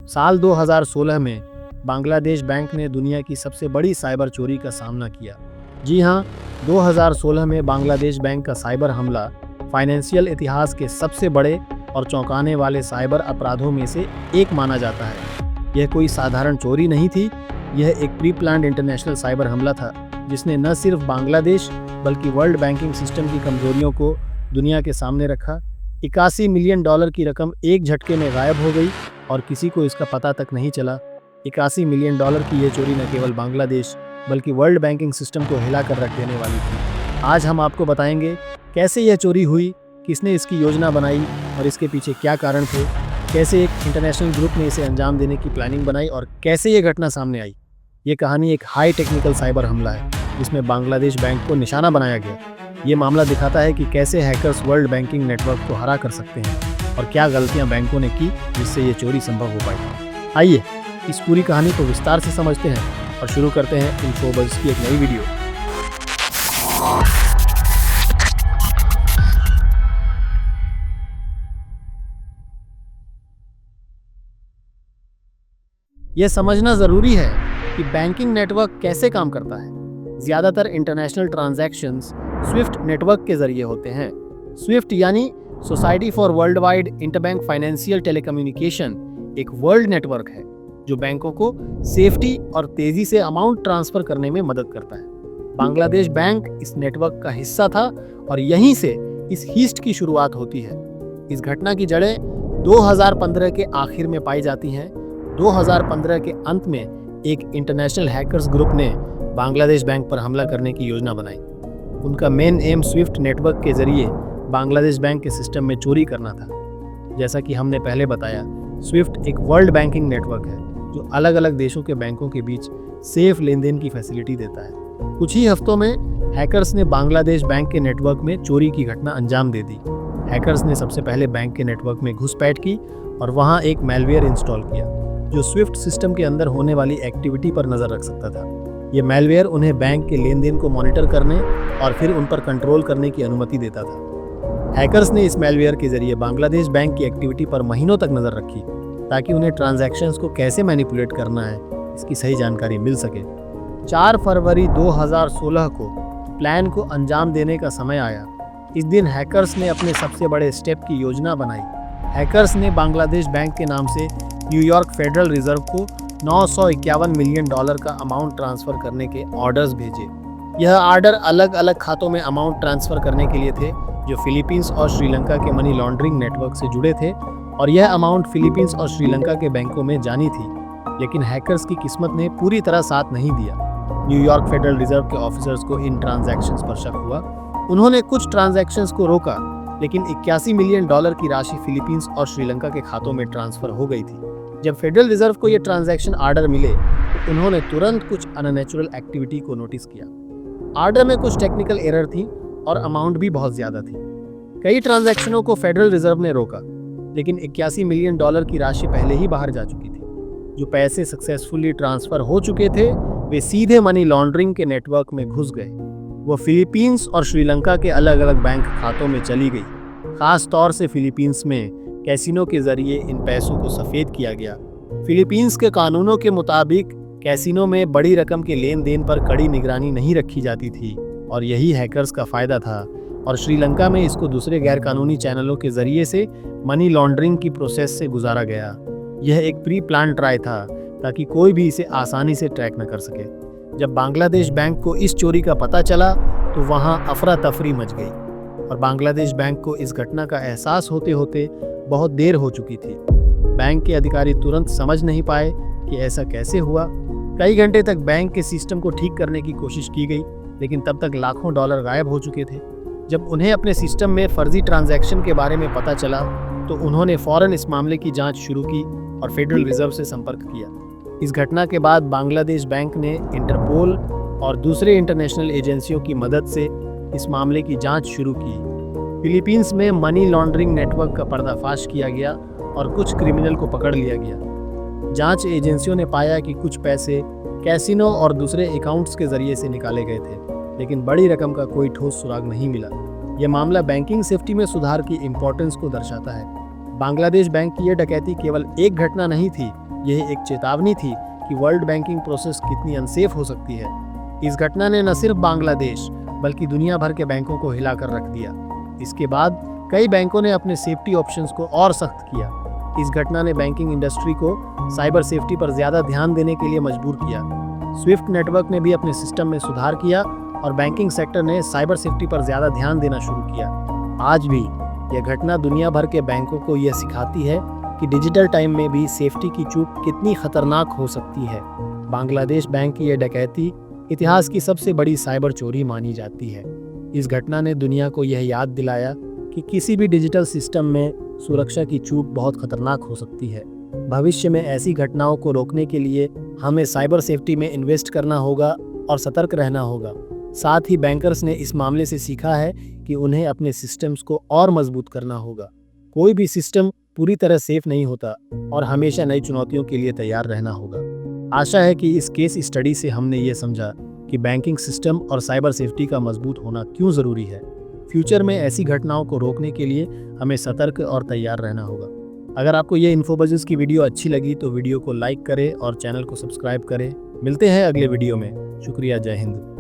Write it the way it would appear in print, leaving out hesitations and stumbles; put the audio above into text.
साल 2016 में बांग्लादेश बैंक ने दुनिया की सबसे बड़ी साइबर चोरी का सामना किया। जी हाँ, 2016 में बांग्लादेश बैंक का साइबर हमला फाइनेंशियल इतिहास के सबसे बड़े और चौंकाने वाले साइबर अपराधों में से एक माना जाता है। यह कोई साधारण चोरी नहीं थी, यह एक प्री प्लान्ड इंटरनेशनल साइबर हमला था जिसने न सिर्फ बांग्लादेश बल्कि वर्ल्ड बैंकिंग सिस्टम की कमजोरियों को दुनिया के सामने रखा। 81 मिलियन डॉलर की रकम एक झटके में गायब हो गई और किसी को इसका पता तक नहीं चला। 81 मिलियन डॉलर की यह चोरी न केवल बांग्लादेश बल्कि वर्ल्ड बैंकिंग सिस्टम को हिला कर रख देने वाली थी। आज हम आपको बताएंगे कैसे यह चोरी हुई, किसने इसकी योजना बनाई और इसके पीछे क्या कारण थे, कैसे एक इंटरनेशनल ग्रुप ने इसे अंजाम देने की प्लानिंग बनाई और कैसे यह घटना सामने आई। ये कहानी एक हाई टेक्निकल साइबर हमला है जिसमें बांग्लादेश बैंक को निशाना बनाया गया। ये मामला दिखाता है कि कैसे हैकर्स वर्ल्ड बैंकिंग नेटवर्क को हरा कर सकते हैं और क्या गलतियां बैंकों ने की जिससे ये चोरी संभव हो पाई। आइए इस पूरी कहानी को विस्तार से समझते हैं और शुरू करते हैं इन्फोबज़ की एक नई वीडियो। यह समझना जरूरी है कि बैंकिंग नेटवर्क कैसे काम करता है। ज्यादातर इंटरनेशनल ट्रांजैक्शंस स्विफ्ट नेटवर्क के जरिए होते हैं। स्विफ्ट यानी society for world wide interbank financial telecommunication एक वर्ल्ड नेटवर्क है जो बैंकों को सेफ्टी और तेजी से अमाउंट ट्रांसफर करने में मदद करता है। बांग्लादेश बैंक इस नेटवर्क का हिस्सा था और यहीं से इस हीस्ट की शुरुआत होती है। इस घटना की जड़ें 2015 के आखिर में पाई जाती हैं। 2015 के अंत में एक इंटरनेशनल हैकर्स ग्रुप ने बांग्लादेश बैंक पर हमला करने की योजना बनाई। उनका मेन एम स्विफ्ट नेटवर्क के जरिए बांग्लादेश बैंक के सिस्टम में चोरी करना था। जैसा कि हमने पहले बताया, स्विफ्ट एक वर्ल्ड बैंकिंग नेटवर्क है जो अलग अलग देशों के बैंकों के बीच सेफ लेन देन की फैसिलिटी देता है। कुछ ही हफ्तों में हैकर्स ने बांग्लादेश बैंक के नेटवर्क में चोरी की घटना अंजाम दे दी। हैकर्स ने सबसे पहले बैंक के नेटवर्क में घुसपैठ की और वहां एक मैलवेयर इंस्टॉल किया जो स्विफ्ट सिस्टम के अंदर होने वाली एक्टिविटी पर नजर रख सकता था। ये मैलवेयर उन्हें बैंक के लेन देन को मॉनिटर करने और फिर उन पर कंट्रोल करने की अनुमति देता था। हैकर्स ने इस मैलवेयर के जरिए बांग्लादेश बैंक की एक्टिविटी पर महीनों तक नजर रखी ताकि उन्हें ट्रांजैक्शंस को कैसे मैनिपुलेट करना है इसकी सही जानकारी मिल सके। 4 फरवरी 2016 को प्लान को अंजाम देने का समय आया। इस दिन हैकर्स ने अपने सबसे बड़े स्टेप की योजना बनाई। हैकर्स ने बांग्लादेश बैंक के नाम से न्यूयॉर्क फेडरल रिजर्व को 951 मिलियन डॉलर का अमाउंट ट्रांसफर करने के ऑर्डर्स भेजे। यह ऑर्डर अलग अलग खातों में अमाउंट ट्रांसफर करने के लिए थे जो फिलीपींस और श्रीलंका के मनी लॉन्ड्रिंग नेटवर्क से जुड़े थे और यह अमाउंट फिलीपींस और श्रीलंका के बैंकों में जानी थी। लेकिन हैकर्स की किस्मत ने पूरी तरह साथ नहीं दिया। न्यूयॉर्क फेडरल रिजर्व के ऑफिसर्स को इन ट्रांजैक्शंस पर शक हुआ। उन्होंने कुछ ट्रांजैक्शंस को रोका, लेकिन 81 मिलियन डॉलर की राशि फिलीपींस और श्रीलंका के खातों में ट्रांसफर हो गई थी। जब फेडरल रिजर्व को ये ट्रांजैक्शन ऑर्डर मिले तो उन्होंने तुरंत कुछ अननेचुरल एक्टिविटी को नोटिस किया। ऑर्डर में कुछ टेक्निकल एरर थी और अमाउंट भी बहुत ज्यादा थी। कई ट्रांजैक्शनों को फेडरल रिजर्व ने रोका, लेकिन 81 मिलियन डॉलर की राशि पहले ही बाहर जा चुकी थी। जो पैसे सक्सेसफुली ट्रांसफर हो चुके थे वे सीधे मनी लॉन्ड्रिंग के नेटवर्क में घुस गए। वो फिलीपींस और श्रीलंका के अलग अलग बैंक खातों में चली गई। खास तौर से फिलीपींस में कैसीनो के जरिए इन पैसों को सफेद किया गया। फिलीपींस के कानूनों के मुताबिक कैसीनो में बड़ी रकम के लेन देन पर कड़ी निगरानी नहीं रखी जाती थी और यही हैकर्स का फायदा था। और श्रीलंका में इसको दूसरे गैरकानूनी चैनलों के जरिए से मनी लॉन्ड्रिंग की प्रोसेस से गुजारा गया। यह एक प्री प्लान ट्राई था ताकि कोई भी इसे आसानी से ट्रैक न कर सके। जब बांग्लादेश बैंक को इस चोरी का पता चला तो वहां अफरा तफरी मच गई और बांग्लादेश बैंक को इस घटना का एहसास होते होते बहुत देर हो चुकी थी। बैंक के अधिकारी तुरंत समझ नहीं पाए कि ऐसा कैसे हुआ। कई घंटे तक बैंक के सिस्टम को ठीक करने की कोशिश की गई, लेकिन तब तक लाखों डॉलर गायब हो चुके थे। जब उन्हें अपने सिस्टम में फर्जी ट्रांजैक्शन के बारे में पता चला तो उन्होंने फौरन इस मामले की जांच शुरू की और फेडरल रिजर्व से संपर्क किया। इस घटना के बाद बांग्लादेश बैंक ने इंटरपोल और दूसरे इंटरनेशनल एजेंसियों की मदद से इस मामले की जांच शुरू की। फिलीपींस में मनी लॉन्ड्रिंग नेटवर्क का पर्दाफाश किया गया और कुछ क्रिमिनल को पकड़ लिया गया। जांच एजेंसियों ने पाया कि कुछ पैसे कैसीनो और दूसरे अकाउंट्स के जरिए से निकाले गए थे, लेकिन बड़ी रकम का कोई ठोस सुराग नहीं मिला। यह मामला बैंकिंग सेफ्टी में सुधार की इम्पोर्टेंस को दर्शाता है। बांग्लादेश बैंक की यह डकैती केवल एक घटना नहीं थी, यह एक चेतावनी थी कि वर्ल्ड बैंकिंग प्रोसेस कितनी अनसेफ हो सकती है। इस घटना ने न सिर्फ बांग्लादेश बल्कि दुनिया भर के बैंकों को हिलाकर रख दिया। इसके बाद कई बैंकों ने अपने सेफ्टी ऑप्शंस को और सख्त किया। इस घटना ने बैंकिंग इंडस्ट्री को साइबर सेफ्टी पर ज्यादा ध्यान देने के लिए मजबूर किया। स्विफ्ट नेटवर्क ने भी अपने सिस्टम में सुधार किया और बैंकिंग सेक्टर ने साइबर सेफ्टी पर ज्यादा ध्यान देना शुरू किया। आज भी यह घटना दुनिया भर के बैंकों को यह सिखाती है कि डिजिटल टाइम में भी सेफ्टी की चूक कितनी खतरनाक हो सकती है। बांग्लादेश बैंक की यह डकैती इतिहास की सबसे बड़ी साइबर चोरी मानी जाती है। इस घटना ने दुनिया को यह याद दिलाया कि किसी भी डिजिटल सिस्टम में सुरक्षा की चूक बहुत खतरनाक हो सकती है। भविष्य में ऐसी घटनाओं को रोकने के लिए हमें साइबर सेफ्टी में इन्वेस्ट करना होगा और सतर्क रहना होगा। साथ ही बैंकर्स ने इस मामले से सीखा है कि उन्हें अपने सिस्टम्स को और मजबूत करना होगा। कोई भी सिस्टम पूरी तरह सेफ नहीं होता और हमेशा नई चुनौतियों के लिए तैयार रहना होगा। आशा है कि इस केस स्टडी से हमने ये समझा कि बैंकिंग सिस्टम और साइबर सेफ्टी का मजबूत होना क्यों ज़रूरी है। फ्यूचर में ऐसी घटनाओं को रोकने के लिए हमें सतर्क और तैयार रहना होगा। अगर आपको ये इन्फोबज़ की वीडियो अच्छी लगी तो वीडियो को लाइक करें और चैनल को सब्सक्राइब करें। मिलते हैं अगले वीडियो में। शुक्रिया। जय हिंद।